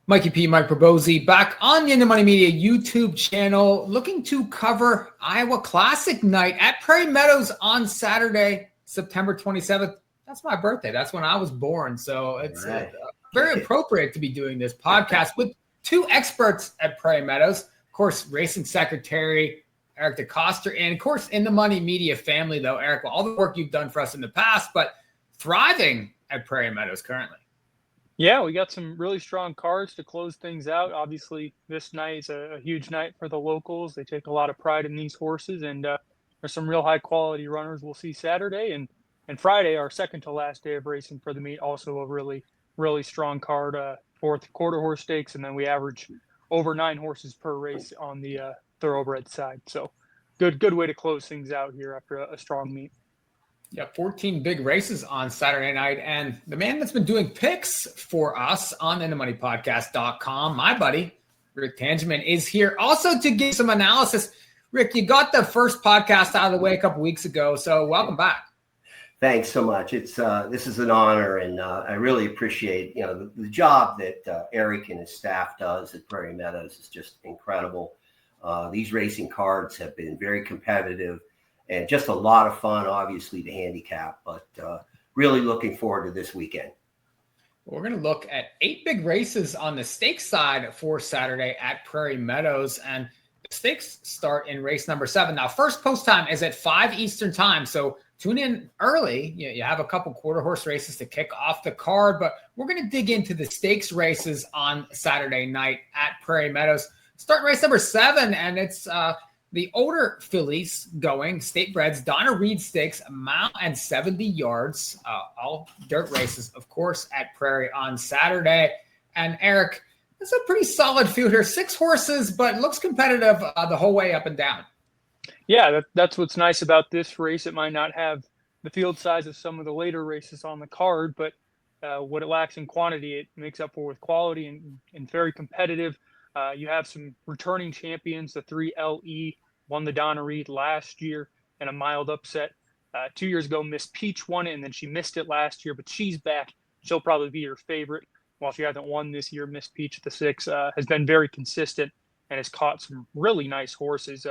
Mikee P, Mike Probozzi, back on the Into Money Media YouTube channel, looking to cover Iowa Classic Night at Prairie Meadows on Saturday, September 27th. That's my birthday. That's when I was born. So it's very appropriate to be doing this podcast with two experts at Prairie Meadows. Of course, racing secretary Eric Decoster, and of course, in the Money Media family, though, Eric, all the work you've done for us in the past, but thriving at Prairie Meadows currently. Yeah, we got some really strong cards to close things out. Obviously, this night is a huge night for the locals. They take a lot of pride in these horses, and there's some real high-quality runners we'll see Saturday. And Friday, our second to last day of racing for the meet, also a really, really strong card, fourth quarter horse stakes, and then we average over 9 horses per race on the thoroughbred side. So good way to close things out here after a strong meet. Yeah, 14 big races on Saturday night. And the man that's been doing picks for us on IntoMoneyPodcast.com, my buddy, Rick Tangeman, is here also to give some analysis. Rick, you got the first podcast out of the way a couple weeks ago, so welcome back. Thanks so much. It's this is an honor, and I really appreciate the job that Eric and his staff does at Prairie Meadows is just incredible. These racing cards have been very competitive. And just a lot of fun, obviously, to handicap, but really looking forward to this weekend. We're going to look at 8 big races on the stakes side for Saturday at Prairie Meadows. And the stakes start in race number 7. Now, first post time is at 5 Eastern time. So tune in early. You have a couple quarter horse races to kick off the card, but we're going to dig into the stakes races on Saturday night at Prairie Meadows. Start race number 7, and it's the older fillies going, state breds, Donna Reed Stakes, a mile and 70 yards, all dirt races, of course, at Prairie on Saturday. And Eric, it's a pretty solid field here, 6 horses, but looks competitive the whole way up and down. Yeah, that's what's nice about this race. It might not have the field size of some of the later races on the card, but what it lacks in quantity, it makes up for with quality and very competitive. You have some returning champions, the 3 LE, won the Donna Reed last year in a mild upset. 2 years ago, Miss Peach won it, and then she missed it last year, but she's back. She'll probably be your favorite. While she hasn't won this year, Miss Peach at the 6 has been very consistent and has caught some really nice horses.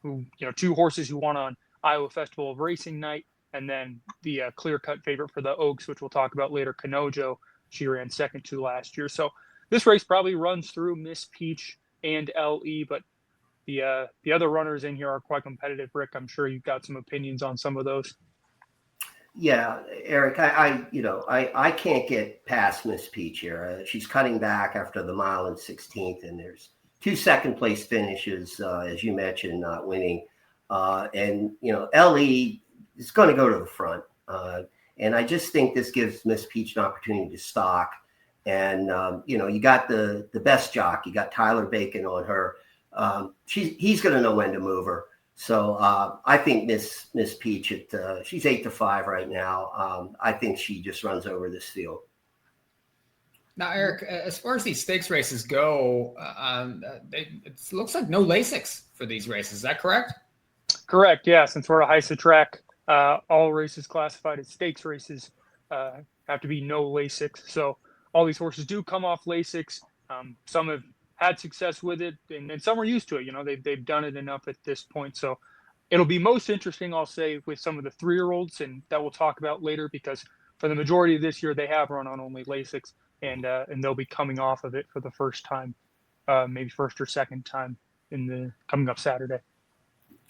2 horses who won on Iowa Festival of Racing night, and then the clear-cut favorite for the Oaks, which we'll talk about later, Kanojo. She ran second to last year. So this race probably runs through Miss Peach and LE, but the other runners in here are quite competitive. Rick, I'm sure you've got some opinions on some of those. Yeah, Eric, I can't get past Miss Peach here. She's cutting back after the mile and 16th, and there's 2 second place finishes, as you mentioned, not winning. And LE is going to go to the front. And I just think this gives Miss Peach an opportunity to stock. And, you got the best jock. You got Tyler Bacon on her. He's going to know when to move her. So I think Miss Peach, she's 8-5 right now. I think she just runs over this field. Now, Eric, as far as these stakes races go, it looks like no Lasix for these races. Is that correct? Correct, yeah. Since we're a HISA track, all races classified as stakes races have to be no Lasix. So all these horses do come off Lasix. Some have had success with it, and some are used to it. They've done it enough at this point. So it'll be most interesting, I'll say, with some of the 3-year-olds, and that we'll talk about later, because for the majority of this year, they have run on only Lasix, and they'll be coming off of it for the first time, maybe first or second time coming up Saturday.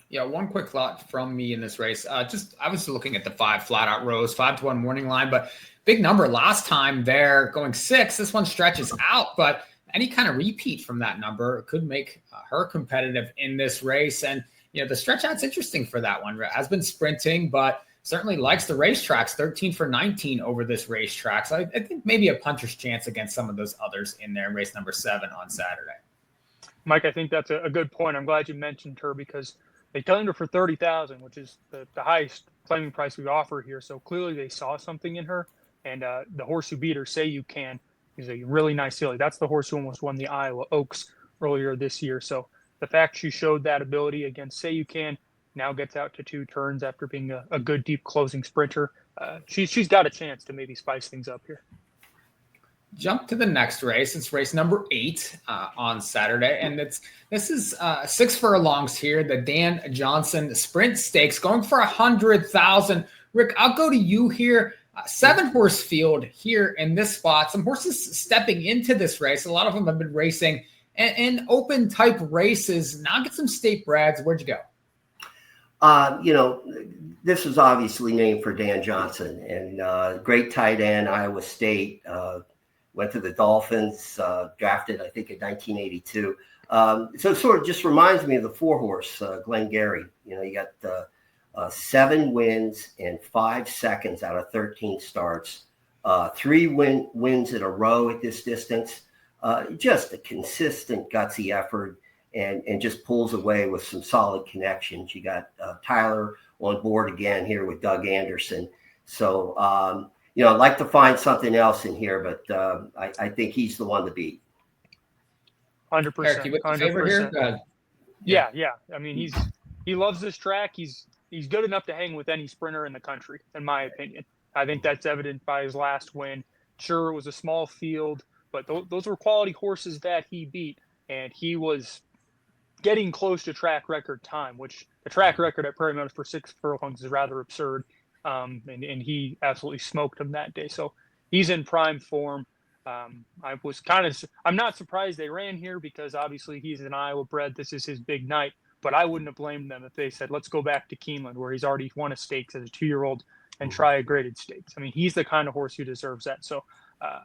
Yeah, one quick thought from me in this race. I was looking at the 5 flat out rows, 5-1 morning line, but big number last time there going 6. This one stretches out, but any kind of repeat from that number could make her competitive in this race. And, the stretch out's interesting for that one. Has been sprinting, but certainly likes the racetracks, 13 for 19 over this racetrack. So I think maybe a puncher's chance against some of those others in there in race number 7 on Saturday. Mike, I think that's a good point. I'm glad you mentioned her, because they claimed her for $30,000, which is the highest claiming price we offer here. So clearly they saw something in her. And the horse who beat her, Say You Can, is a really nice filly. That's the horse who almost won the Iowa Oaks earlier this year. So the fact she showed that ability against Say You Can, now gets out to 2 turns after being a good deep closing sprinter. She's got a chance to maybe spice things up here. Jump to the next race. It's race number 8 on Saturday, and this is 6 furlongs here. The Dan Johnson Sprint Stakes going for 100,000. Rick, I'll go to you here. 7-horse field here in this spot. Some horses stepping into this race. A lot of them have been racing in open type races. Now get some state breds. Where'd you go? This was obviously named for Dan Johnson, and great tight end, Iowa State. Went to the Dolphins, drafted, I think, in 1982. So it sort of just reminds me of the 4-horse, Glengarry. You got 7 wins in 5 seconds out of 13 starts, 3 wins in a row at this distance. Just a consistent, gutsy effort, and just pulls away with some solid connections. You got Tyler on board again here with Doug Anderson. So, I'd like to find something else in here, but I think he's the one to beat. 100%. Eric, you with the favorite here? Yeah. I mean, he loves this track. He's good enough to hang with any sprinter in the country, in my opinion. I think that's evident by his last win. Sure, it was a small field, but those were quality horses that he beat, and he was getting close to track record time, which the track record at Prairie Meadows for 6 furlongs is rather absurd. And he absolutely smoked him that day. So he's in prime form. I'm not surprised they ran here because obviously he's an Iowa bred. This is his big night, but I wouldn't have blamed them if they said, let's go back to Keeneland where he's already won a stakes as a 2-year-old and try a graded stakes. I mean, he's the kind of horse who deserves that. So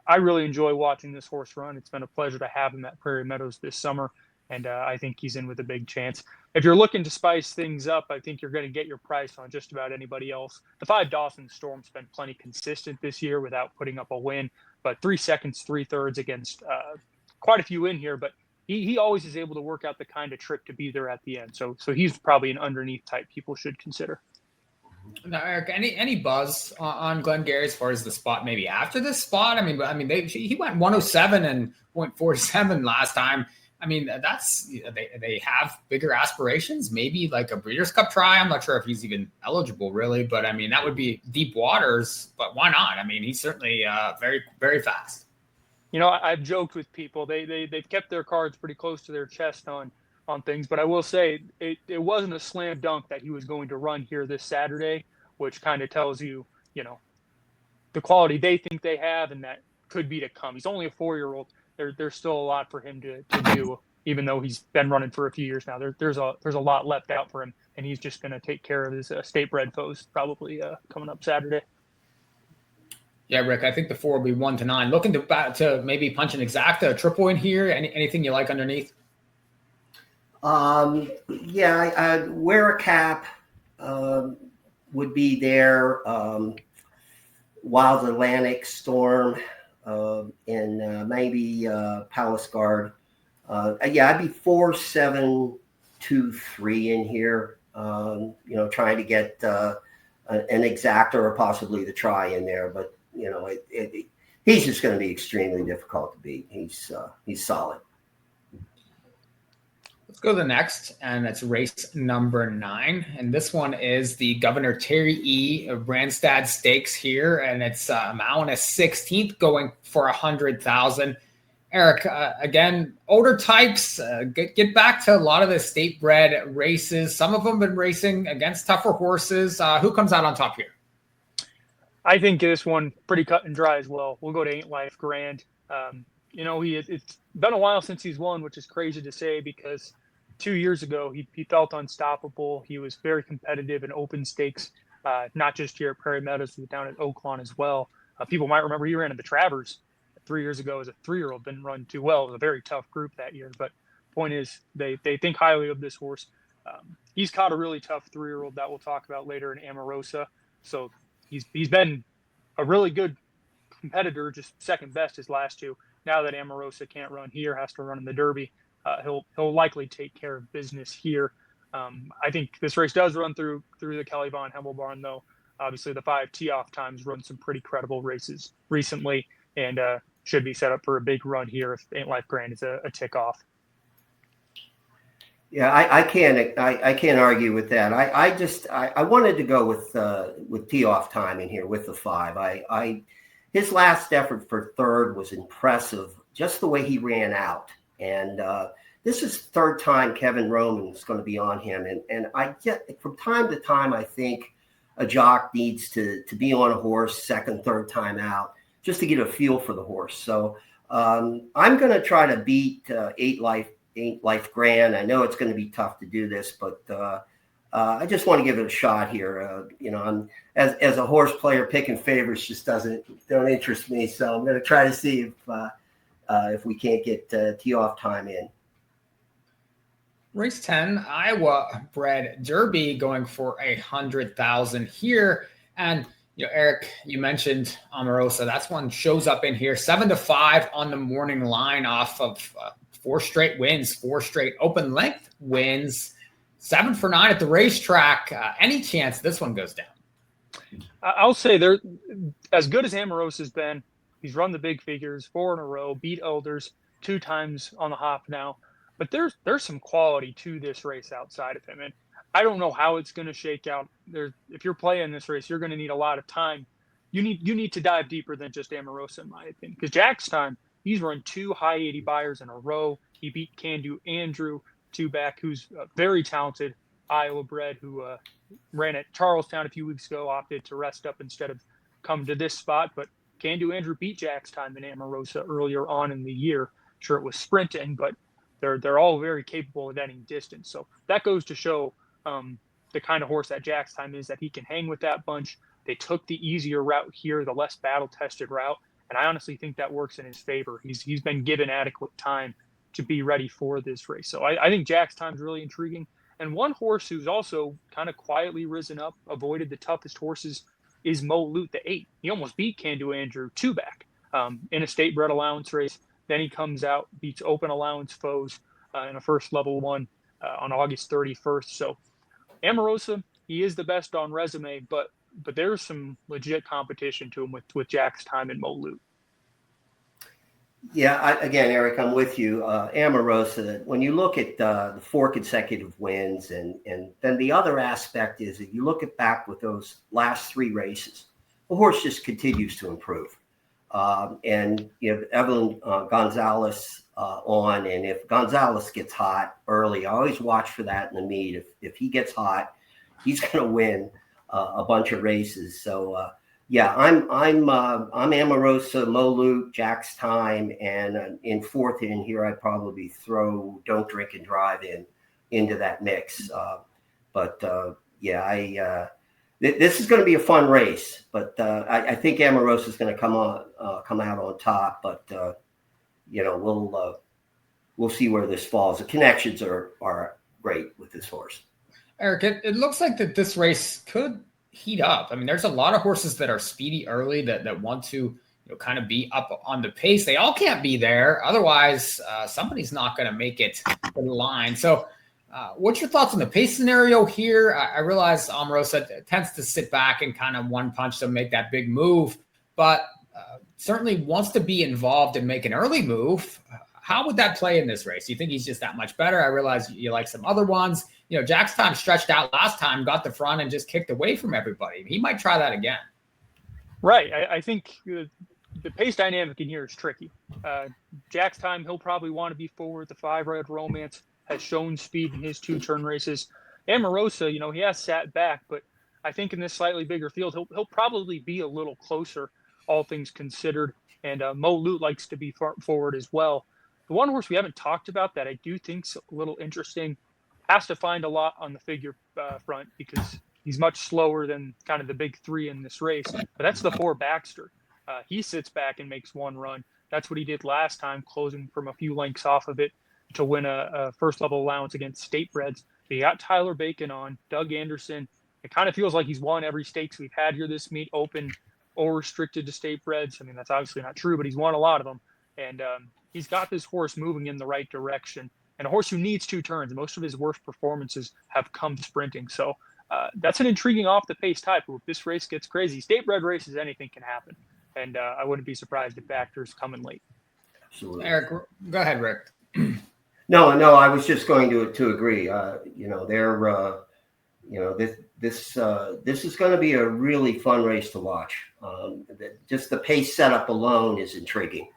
I really enjoy watching this horse run. It's been a pleasure to have him at Prairie Meadows this summer. And I think he's in with a big chance. If you're looking to spice things up, I think you're going to get your price on just about anybody else. The 5 Dawson Storm's been plenty consistent this year without putting up a win, but 3 seconds, 3/3 against quite a few in here. But he always is able to work out the kind of trick to be there at the end. So he's probably an underneath type people should consider. Now, Eric, any buzz on Glengarry as far as the spot maybe after this spot? He went 107 and 0.47 last time. I mean, they have bigger aspirations, maybe like a Breeders' Cup try. I'm not sure if he's even eligible, really, but I mean, that would be deep waters, but why not? I mean, he's certainly very, very fast. I've joked with people. They've kept their cards pretty close to their chest on things, but I will say it wasn't a slam dunk that he was going to run here this Saturday, which kind of tells you, the quality they think they have and that could be to come. He's only a 4-year-old. There's still a lot for him to do, even though he's been running for a few years now. There's a lot left out for him, and he's just going to take care of his state bred foes probably coming up Saturday. Yeah, Rick, I think the 4 will be 1 to 9. Looking to maybe punch an exacta, a triple in here. Anything you like underneath? I wear a cap would be there. Wild Atlantic Storm. And maybe Palace Guard. I'd be 4, 7, 2, 3 in here. Trying to get an exacta or possibly the try in there. But he's just going to be extremely difficult to beat. He's solid. Let's go to the next, and that's race number 9. And this one is the Governor Terry E. Branstad Stakes here, and it's Mao and a 16th going for 100,000. Eric, again, older types, get back to a lot of the state bred races. Some of them have been racing against tougher horses. Who comes out on top here? I think this one pretty cut and dry as well. We'll go to Ain't Life Grand. It's been a while since he's won, which is crazy to say because 2 years ago he felt unstoppable. He was very competitive in open stakes, not just here at Prairie Meadows, but down at Oaklawn as well. People might remember he ran at the Travers 3 years ago as a 3-year-old. Didn't run too well. It was a very tough group that year. But point is, they think highly of this horse. He's caught a really tough 3-year-old that we'll talk about later in Amarosa. So he's been a really good competitor, just second best his last 2. Now that Amarosa can't run here, has to run in the Derby, he'll likely take care of business here. I think this race does run through the Kelly Von Hemel barn, though. Obviously, the 5 tee-off times run some pretty credible races recently, and should be set up for a big run here if Ain't Life Grand is a tick-off. Yeah, I can't argue with that. I wanted to go with tee-off time in here with the 5. his last effort for third was impressive, just the way he ran out. And this is the third time Kevin Roman's going to be on him. And I get from time to time, I think a jock needs to be on a horse second, third time out just to get a feel for the horse. So I'm going to try to beat 8 Life Grand. I know it's going to be tough to do this, but I just want to give it a shot here. I'm as a horse player, picking favorites just don't interest me. So I'm going to try to see if we can't get tee off time in. Race 10, Iowa Bred Derby, going for $100,000 here. And Eric, you mentioned Omarosa. That's one shows up in here 7-5 on the morning line off of 4 straight wins, 4 straight open length wins, 7 for 9 at the racetrack. Any chance this one goes down? I'll say they're as good as Omarosa's been. He's run the big figures 4 in a row, beat Elders 2 times on the hop now. But there's some quality to this race outside of him. And I don't know how it's going to shake out. If you're playing this race, you're going to need a lot of time. You need to dive deeper than just Omarosa, in my opinion. Because Jack's time, he's run 2 high 80 buyers in a row. He beat Can Do Andrew 2 back, who's very talented Iowa bred, who ran at Charlestown a few weeks ago, opted to rest up instead of come to this spot. But Can Do Andrew beat Jack's time in Omarosa earlier on in the year. Sure, it was sprinting, but they're all very capable of any distance. So that goes to show the kind of horse that Jack's time is, that he can hang with that bunch. They took the easier route here, the less battle-tested route, and I honestly think that works in his favor. He's been given adequate time to be ready for this race. So I think Jack's time is really intriguing. And one horse who's also kind of quietly risen up, avoided the toughest horses, is Mo Loot, the 8. He almost beat Can Do Andrew 2 back in a state bred allowance race. Then he comes out, beats open allowance foes in a first level 1 on August 31st. So Omarosa, he is the best on resume, but there's some legit competition to him with Jack's time and Mo Loot. Yeah, again, Eric, I'm with you. Omarosa, when you look at the 4 consecutive wins, and then the other aspect is that you look at back with those last 3 races, the horse just continues to improve. And you have Evelyn Gonzalez on, and if Gonzalez gets hot early, I always watch for that in the meet. If he gets hot, he's going to win a bunch of races. So yeah, I'm Omarosa, Mo Loot, Jack's time, and in 4th in here, I'd probably throw Don't Drink and Drive into that mix. Yeah, this is going to be a fun race, but I think Omarosa is going to come out on top. But we'll see where this falls. The connections are great with this horse. Eric, it looks like that this race could heat up. I mean, there's a lot of horses that are speedy early that want to kind of be up on the pace. They all can't be there, otherwise somebody's not going to make it to the line. So. What's your thoughts on the pace scenario here? I realize Omarosa tends to sit back and kind of one punch to make that big move, but certainly wants to be involved and make an early move. How would that play in this race? Do you think he's just that much better? I realize you like some other ones. Jack's time stretched out last time, got the front and just kicked away from everybody. He might try that again. Right. I think the pace dynamic in here is tricky. Jack's time, he'll probably want to be forward. The 5 Red Romance has shown speed in his 2-turn races. Omarosa, he has sat back, but I think in this slightly bigger field, he'll probably be a little closer, all things considered. And Mo Loot likes to be forward as well. The one horse we haven't talked about that I do think's a little interesting, has to find a lot on the figure front because he's much slower than kind of the big 3 in this race. But that's the 4 Baxter. He sits back and makes 1 run. That's what he did last time, closing from a few lengths off of it to win a first level allowance against state breds. He got Tyler Bacon on, Doug Anderson. It kind of feels like he's won every stakes we've had here this meet, open or restricted to state breds. I mean, that's obviously not true, but he's won a lot of them. And he's got this horse moving in the right direction, and a horse who needs 2 turns. Most of his worst performances have come sprinting. So that's an intriguing off the pace type. If this race gets crazy, state bred races, anything can happen. And I wouldn't be surprised if Baxter's coming late. Absolutely. Eric, go ahead, Rick. No, I was just going to agree. this is going to be a really fun race to watch. Just the pace setup alone is intriguing.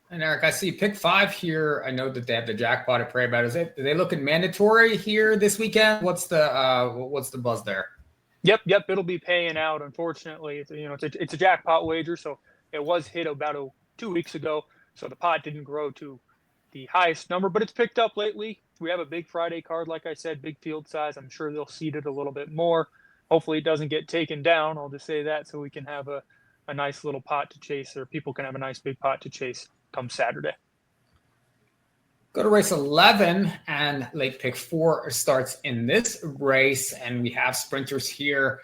And Eric, I see pick 5 here. I know that they have the jackpot at Prairie Meadows. Are they looking mandatory here this weekend? What's the buzz there? Yep. It'll be paying out. Unfortunately, it's a jackpot wager, so it was hit about 2 weeks ago. So the pot didn't grow to the highest number, but it's picked up lately. We have a big Friday card, like I said, big field size. I'm sure they'll seed it a little bit more. Hopefully it doesn't get taken down. I'll just say that, so we can have a nice little pot to chase, or people can have a nice big pot to chase come Saturday. Go to race 11, and late pick 4 starts in this race, and we have sprinters here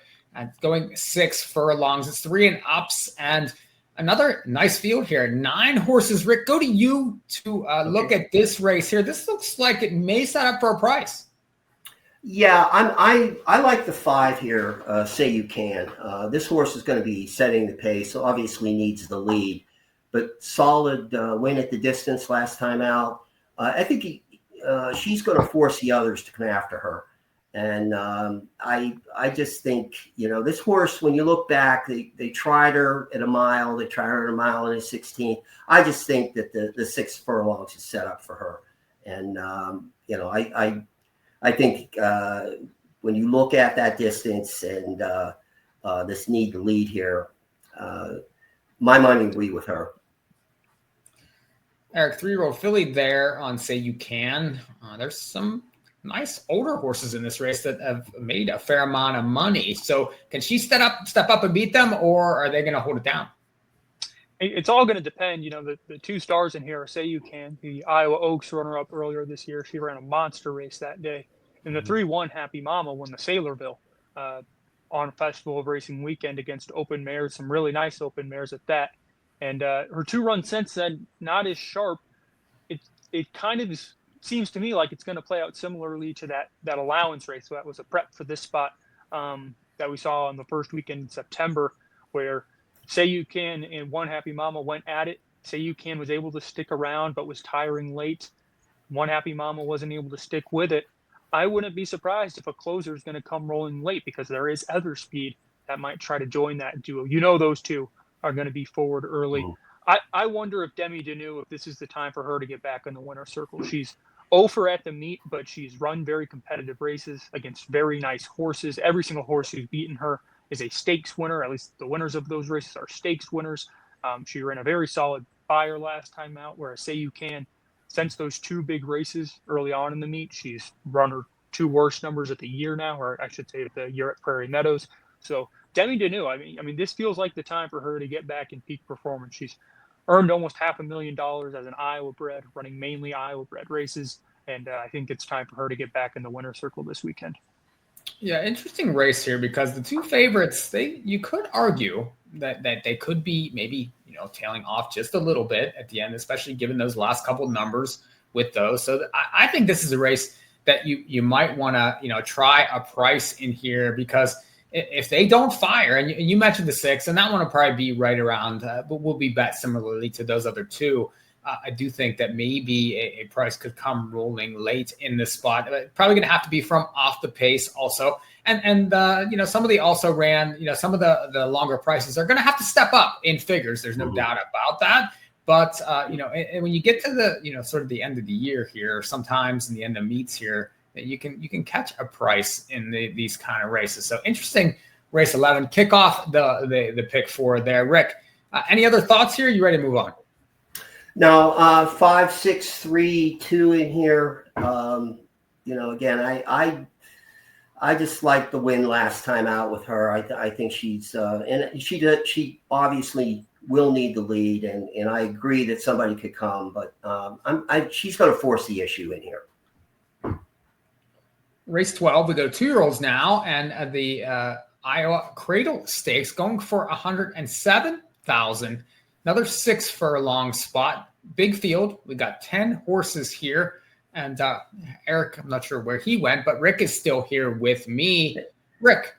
going 6 furlongs. It's 3 and ups, and another nice field here. 9 horses. Rick, go to you to look at this race here. This looks like it may set up for a price. Yeah, I like the 5 here. Say You Can. This horse is going to be setting the pace, so obviously needs the lead, but solid win at the distance last time out. I think she's going to force the others to come after her. And I just think, this horse, when you look back, they tried her at a mile. They tried her at a mile and a 16th. I just think that the 6 furlongs is set up for her. And, I think when you look at that distance and this need to lead here, my mind would agree with her. Eric, 3-year-old filly there on Say You Can. There's some nice older horses in this race that have made a fair amount of money. So can she step up and beat them, or are they going to hold it down? It's all going to depend. The 2 stars in here are Say You Can, the Iowa Oaks runner-up earlier this year. She ran a monster race that day. And the 3-1 Happy Mama won the Saylorville on Festival of Racing weekend against open mares, some really nice open mares at that. And her 2 runs since then, not as sharp. It kind of seems to me like it's going to play out similarly to that allowance race. So that was a prep for this spot that we saw on the first weekend in September, where Say You Can and 1 Happy Mama went at it. Say You Can was able to stick around, but was tiring late. 1 Happy Mama wasn't able to stick with it. I wouldn't be surprised if a closer is going to come rolling late, because there is other speed that might try to join that duo. Those 2 are going to be forward early. I wonder if Demi Deneau, if this is the time for her to get back in the winner's circle. She's over at the meet, but she's run very competitive races against very nice horses. Every single horse who's beaten her is a stakes winner. At least the winners of those races are stakes winners. She ran a very solid buyer last time out, whereas Say You Can, since those 2 big races early on in the meet, she's run her 2 worst numbers at the year now, or I should say at the year at Prairie Meadows. So Demi Deneau, I mean, this feels like the time for her to get back in peak performance. She's earned almost $500,000 as an Iowa bred, running mainly Iowa bred races. And I think it's time for her to get back in the winner's circle this weekend. Yeah, interesting race here, because the 2 favorites, you could argue that they could be maybe, tailing off just a little bit at the end, especially given those last couple numbers with those. So I think this is a race that you might want to, try a price in here, because if they don't fire, and you mentioned the 6, and that one will probably be right around, but will be bet similarly to those other 2. I do think that maybe a price could come rolling late in this spot. Probably going to have to be from off the pace also. And some of the also ran, some of the longer prices are going to have to step up in figures. There's no doubt about that. But, and when you get to the, sort of the end of the year here, sometimes in the end of meets here, you can catch a price in these kind of races. So interesting race 11, kick off the pick 4 there. Rick, any other thoughts here? You ready to move on? No, 5, 6, 3, 2 in here. Again, I just like the win last time out with her. I think she's and she obviously will need the lead, and I agree that somebody could come, but she's going to force the issue in here. Race 12, we go 2-year-olds now, and the Iowa Cradle Stakes going for $107,000. Another 6 furlong spot, big field. We got 10 horses here. And Eric, I'm not sure where he went, but Rick is still here with me. Rick,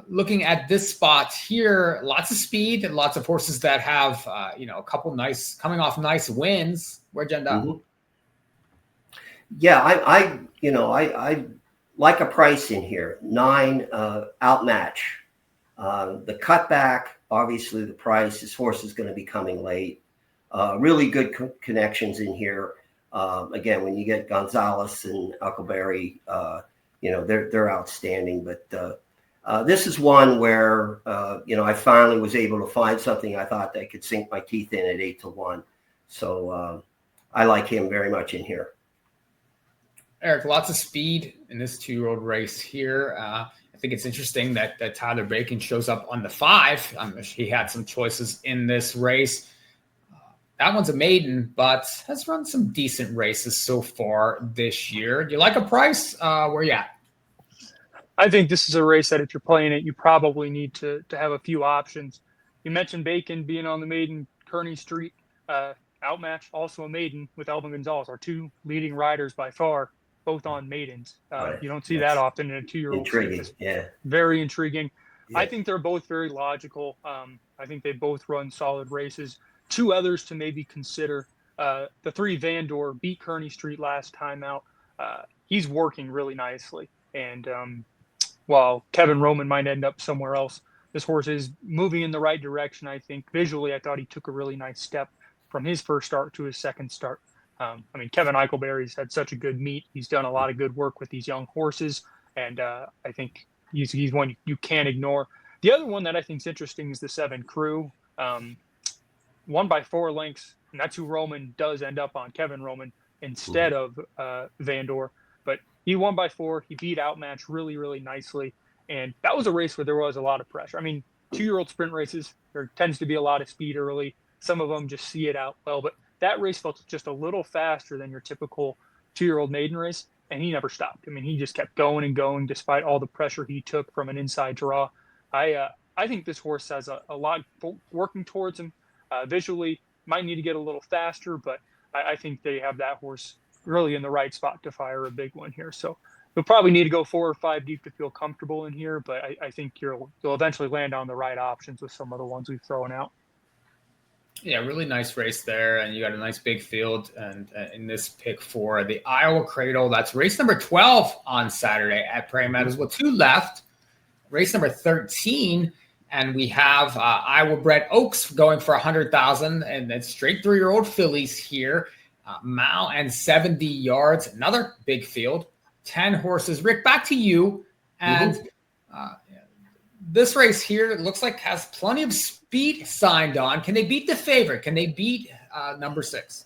looking at this spot here, lots of speed and lots of horses that have, a couple coming off nice wins. Where'd you end up? Yeah, I like a price in here. 9 outmatch. The cutback, obviously the price. This horse is going to be coming late. Really good connections in here. Again, when you get Gonzalez and Huckleberry, they're outstanding. But this is one where I finally was able to find something I thought I could sink my teeth in at 8-1. So I like him very much in here. Eric, lots of speed in this 2-year-old race here. I think it's interesting that Tyler Bacon shows up on the 5. He had some choices in this race. That one's a maiden, but has run some decent races so far this year. Do you like a price? Where you at? I think this is a race that if you're playing it, you probably need to have a few options. You mentioned Bacon being on the maiden, Kearney Street outmatch, also a maiden with Elvin Gonzalez, our 2 leading riders by far, both on maidens. Right. You don't see that often in a 2-year-old. Intriguing, series. yeah. Very intriguing. Yeah. I think they're both very logical. I think they both run solid races. 2 others to maybe consider. The 3 Vandor beat Kearney Street last time out. He's working really nicely. And while Kevin Roman might end up somewhere else, this horse is moving in the right direction, I think. Visually, I thought he took a really nice step from his first start to his second start. Kevin Eichelberry's had such a good meet. He's done a lot of good work with these young horses, and I think he's one you can't ignore. The other one that I think is interesting is the 7 Crew. Won by 4 lengths, and that's who Roman does end up on, Kevin Roman, instead of Vandor. But he won by 4. He beat Outmatch really, really nicely. And that was a race where there was a lot of pressure. 2-year-old sprint races, there tends to be a lot of speed early. Some of them just see it out well. But that race felt just a little faster than your typical 2-year-old maiden race, and he never stopped. He just kept going and going despite all the pressure he took from an inside draw. I think this horse has a lot working towards him. Visually, might need to get a little faster, but I think they have that horse really in the right spot to fire a big one here. So you'll probably need to go 4 or 5 deep to feel comfortable in here, but I think you'll eventually land on the right options with some of the ones we've thrown out. Yeah, really nice race there, and you got a nice big field. And in this pick for the Iowa Cradle, that's race number 12 on Saturday at Prairie Meadows with 2 left. Race number 13, and we have Iowa Bred Oaks going for 100,000, and that's straight 3-year-old fillies here. Mile and 70 yards, another big field, 10 horses. Rick, back to you. And this race here, it looks like has plenty of speed signed on. Can they beat the favorite? Can they beat number 6?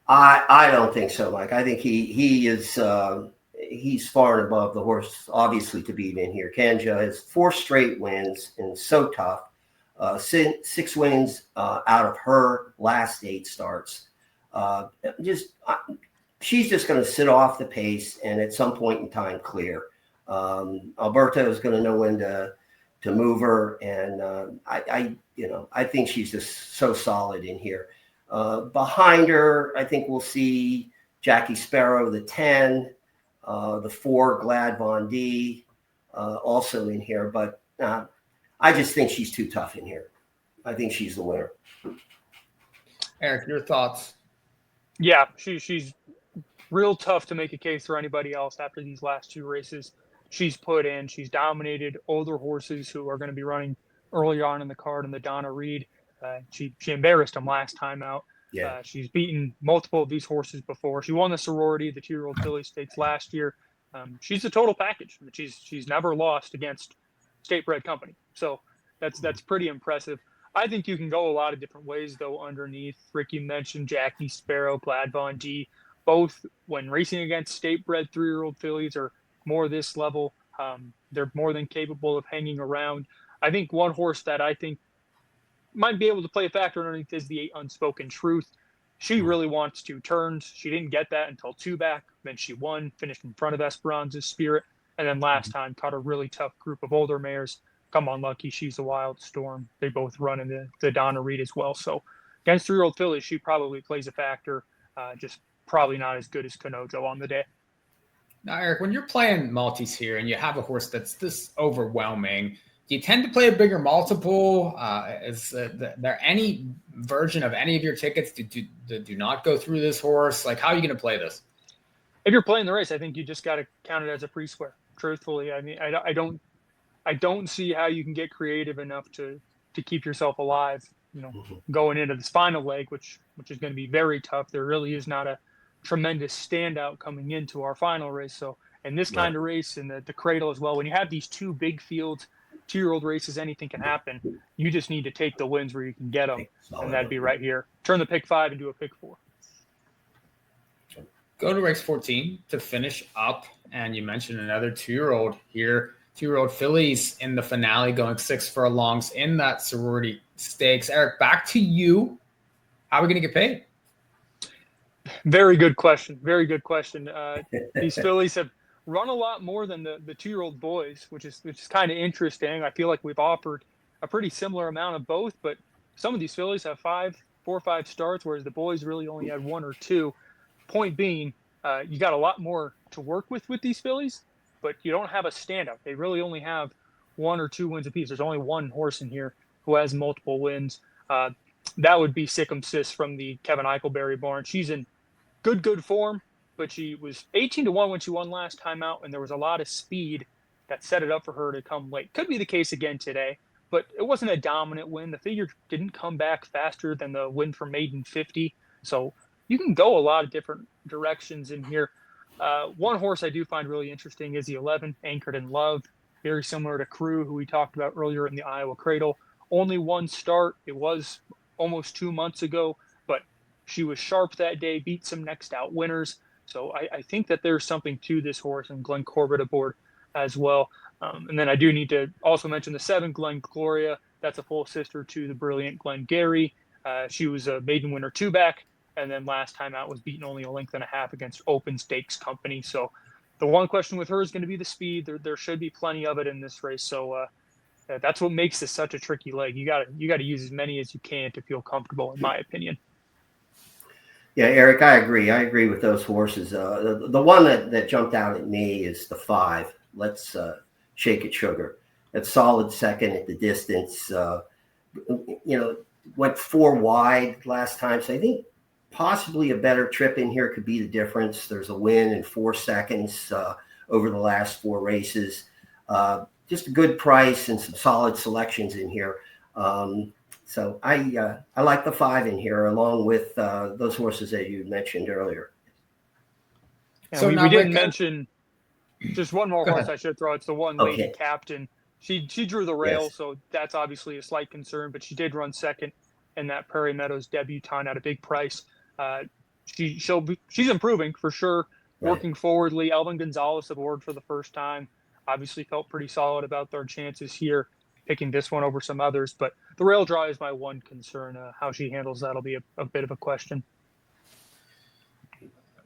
I don't think so, Mike. I think he is he's far and above the horse, obviously, to beat in here. Kanja has 4 straight wins and so tough. 6 wins out of her last 8 starts. She's just going to sit off the pace and at some point in time clear. Alberto is going to know when to move her, and I think she's just so solid in here. Behind her, I think we'll see Jackie Sparrow, the 10, the 4 Glad Von D, also in here. But I just think she's too tough in here. I think she's the winner. Eric, your thoughts? Yeah, she's real tough to make a case for anybody else after these last 2 races she's put in. She's dominated older horses who are going to be running early on in the card in the Donna Reed. She embarrassed them last time out. Yeah. She's beaten multiple of these horses before. She won the sorority, the 2-year-old filly stakes last year. She's a total package. She's never lost against state bred company. So that's pretty impressive. I think you can go a lot of different ways, though, underneath. Ricky mentioned Jackie Sparrow, Glad Von D. Both, when racing against state-bred 3-year-old fillies, are more this level. They're more than capable of hanging around. I think one horse that I think might be able to play a factor underneath is the 8 Unspoken Truth. She really wants 2 turns. She didn't get that until 2 back. Then she won, finished in front of Esperanza's Spirit, and then last time caught a really tough group of older mares. Come on, Lucky, she's a Wild Storm. They both run in the Donna Reed as well. So against 3-year-old fillies, she probably plays a factor, just probably not as good as Kanojo on the day. Now, Eric, when you're playing multis here and you have a horse that's this overwhelming, do you tend to play a bigger multiple? Is there any version of any of your tickets that do not go through this horse? Like, how are you going to play this? if you're playing the race, I think you just got to count it as a free square. Truthfully, I mean, I don't see how you can get creative enough to keep yourself alive. Going into this final leg, which is going to be very tough. There really is not a tremendous standout coming into our final race. So, in this kind of race, in the cradle as well, when you have these two big fields, 2-year-old races, anything can happen. You just need to take the wins where you can get them, and that'd be right here. Turn the pick 5 into a pick 4. Go to race 14 to finish up, and you mentioned another 2-year-old here. 2-year-old fillies in the finale, going 6 furlongs in that sorority stakes. Eric, back to you. How are we going to get paid? Very good question. Very good question. These fillies have run a lot more than the 2-year-old boys, which is kind of interesting. I feel like we've offered a pretty similar amount of both, but some of these fillies have 4 or 5 starts, whereas the boys really only had 1 or 2. Point being, you got a lot more to work with these fillies, but you don't have a standout. They really only have 1 or 2 wins apiece. There's only one horse in here who has multiple wins. That would be Sick'em Sis from the Kevin Eichelberry barn. She's in good form, but she was 18-1 when she won last time out, and there was a lot of speed that set it up for her to come late. Could be the case again today, but it wasn't a dominant win. The figure didn't come back faster than the win for Maiden 50, so you can go a lot of different directions in here. One horse I do find really interesting is the 11, Anchored in Love. Very similar to Crew, who we talked about earlier in the Iowa Cradle. Only 1 start. It was almost 2 months ago, but she was sharp that day, beat some next out winners. So I think that there's something to this horse, and Glenn Corbett aboard as well. And then I do need to also mention the 7, Glen Gloria. That's a full sister to the brilliant Glenn Gary. She was a maiden winner 2-back. And then last time out was beaten only a length and a half against Open Stakes Company. So the one question with her is going to be the speed. There should be plenty of it in this race. So that's what makes this such a tricky leg. You got to use as many as you can to feel comfortable, in my opinion. Yeah, Eric, I agree. I agree with those horses. The one that jumped out at me is the 5. Let's Shake It Sugar. That's solid second at the distance. Went 4 wide last time. So I think possibly a better trip in here could be the difference. There's a win in 4 seconds over the last 4 races. Just a good price and some solid selections in here. So I like the 5 in here, along with those horses that you mentioned earlier. Yeah, so we didn't mention just one more horse I should throw. It's the one Lady Captain. She drew the rail, so that's obviously a slight concern, but she did run second in that Prairie Meadows debutante at a big price. She's improving for sure, working forwardly. Elvin Gonzalez aboard for the first time. Obviously felt pretty solid about their chances here, picking this one over some others. But the rail draw is my one concern. How she handles that'll be a bit of a question.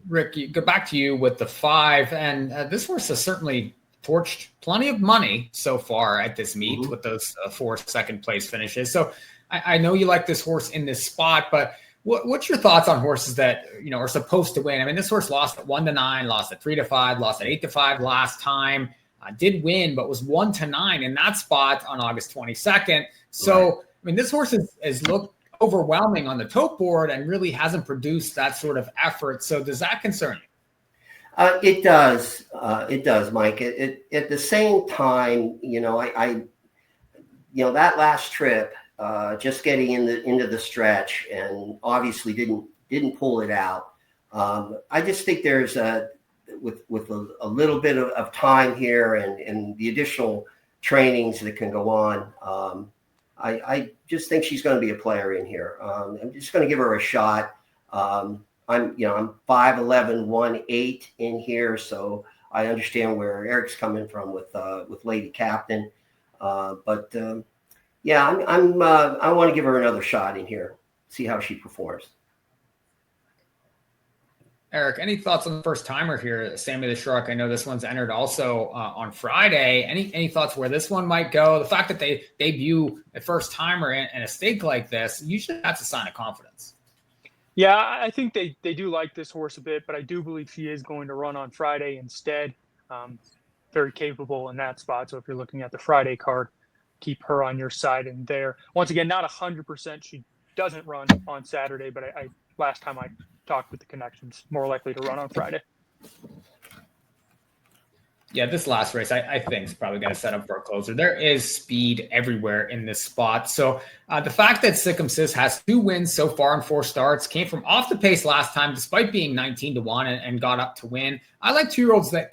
Rick, go back to you with the 5. And this horse has certainly torched plenty of money so far at this meet with those 4 second-place finishes. So I know you like this horse in this spot, but what's your thoughts on horses that are supposed to win? I mean, this horse lost at 1-9, lost at 3-5, lost at 8-5 last time. Did win, but was 1-9 in that spot on August 22nd. So, I mean, this horse has looked overwhelming on the tote board and really hasn't produced that sort of effort. So does that concern you? It does. It does, Mike. At the same time, that last trip, just getting into the stretch and obviously didn't pull it out. I just think there's with a little bit of time here and the additional trainings that can go on. I just think she's going to be a player in here. I'm just going to give her a shot. I'm 5'11", 1/8 in here, so I understand where Eric's coming from with Lady Captain. I want to give her another shot in here, see how she performs. Eric, any thoughts on the first timer here, Sammy the Shark? I know this one's entered also on Friday. Any thoughts where this one might go? The fact that they debut a first timer in a stake like this, usually that's a sign of confidence. Yeah, I think they do like this horse a bit, but I do believe she is going to run on Friday instead. Very capable in that spot. So if you're looking at the Friday card, keep her on your side in there. Once again, not 100% she doesn't run on Saturday, but I last time I talked with the connections, more likely to run on Friday. Yeah, this last race, I think, is probably going to set up for a closer. There is speed everywhere in this spot. So the fact that Sikkim Sis has 2 wins so far in 4 starts, came from off the pace last time, despite being 19-1 and got up to win. I like 2-year-olds that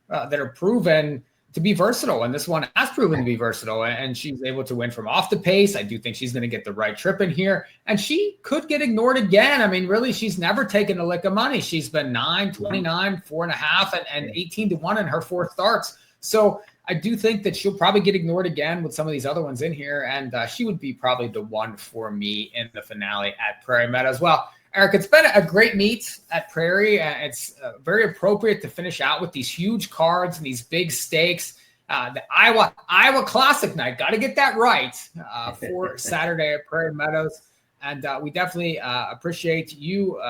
that are proven to be versatile, and this one has proven to be versatile, and she's able to win from off the pace. I do think she's going to get the right trip in here, and she could get ignored again. I mean, really, she's never taken a lick of money. She's been 9, 29, 4.5, and 18-1 in her 4 starts. So I do think that she'll probably get ignored again with some of these other ones in here, and she would be probably the one for me in the finale at Prairie Meadows. Well, Eric, it's been a great meet at Prairie. It's very appropriate to finish out with these huge cards and these big stakes. The Iowa Classic night, got to get that right for Saturday at Prairie Meadows. And we definitely appreciate you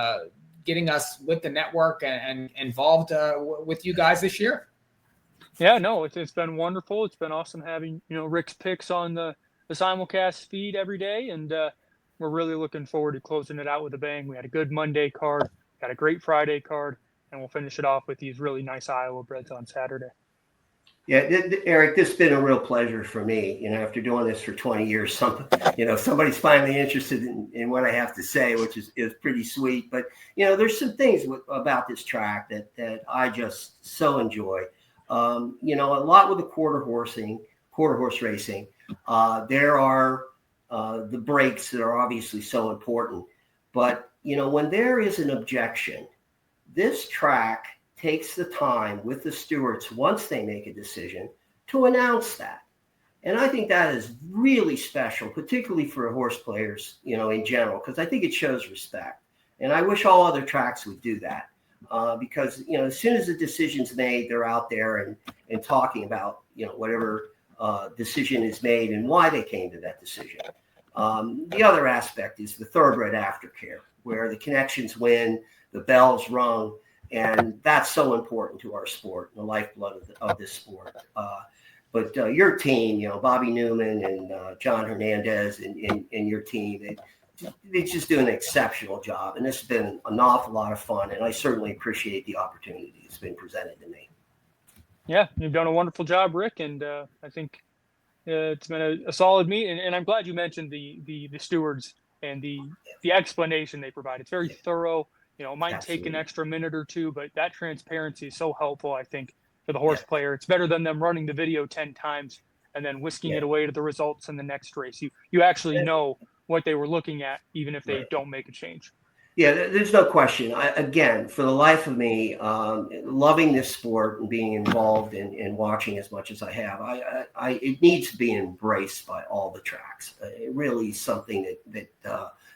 getting us with the network and involved with you guys this year. Yeah, no, it's been wonderful. It's been awesome having, Rick's picks on the simulcast feed every day. And we're really looking forward to closing it out with a bang. We had a good Monday card, got a great Friday card, and we'll finish it off with these really nice Iowa Breds on Saturday. Yeah, Eric, this has been a real pleasure for me. After doing this for 20 years, somebody's finally interested in what I have to say, which is pretty sweet. But, there's some things about this track that I just so enjoy. A lot with the quarter horse racing. There are the breaks that are obviously so important. But, when there is an objection, this track takes the time with the stewards, once they make a decision, to announce that. And I think that is really special, particularly for horse players, in general, because I think it shows respect. And I wish all other tracks would do that because, as soon as the decision's made, they're out there and talking about, whatever decision is made and why they came to that decision. The other aspect is the thoroughbred aftercare, where the connections win, the bells rung, and that's so important to our sport, the lifeblood of this sport. But your team, Bobby Newman and John Hernandez and your team, they just do an exceptional job. And this has been an awful lot of fun, and I certainly appreciate the opportunity that's been presented to me. Yeah, you've done a wonderful job, Rick, and I think it's been a solid meet. And I'm glad you mentioned the stewards and the explanation they provide. It's very thorough. It might take an extra minute or two, but that transparency is so helpful, I think, for the horse player. It's better than them running the video 10 times and then whisking it away to the results in the next race. You actually know what they were looking at, even if they don't make a change. Yeah, there's no question. Again, for the life of me, loving this sport and being involved in watching as much as I have, it needs to be embraced by all the tracks. It really is something that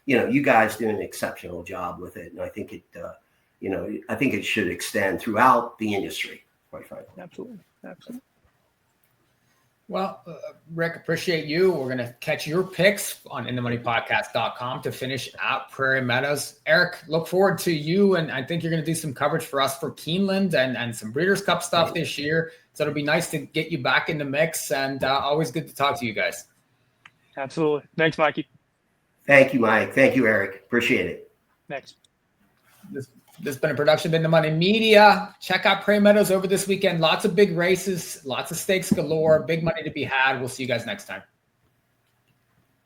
you guys do an exceptional job with it, and I think it should extend throughout the industry, quite frankly. Absolutely. Well, Rick, appreciate you. We're going to catch your picks on InTheMoneyPodcast.com to finish out Prairie Meadows. Eric, look forward to you, and I think you're going to do some coverage for us for Keeneland and some Breeders' Cup stuff this year. So it'll be nice to get you back in the mix, and always good to talk to you guys. Absolutely. Thanks, Mikey. Thank you, Mike. Thank you, Eric. Appreciate it. Thanks. This has been a production of In the Money Media. Check out Prairie Meadows over this weekend. Lots of big races, lots of stakes galore, big money to be had. We'll see you guys next time.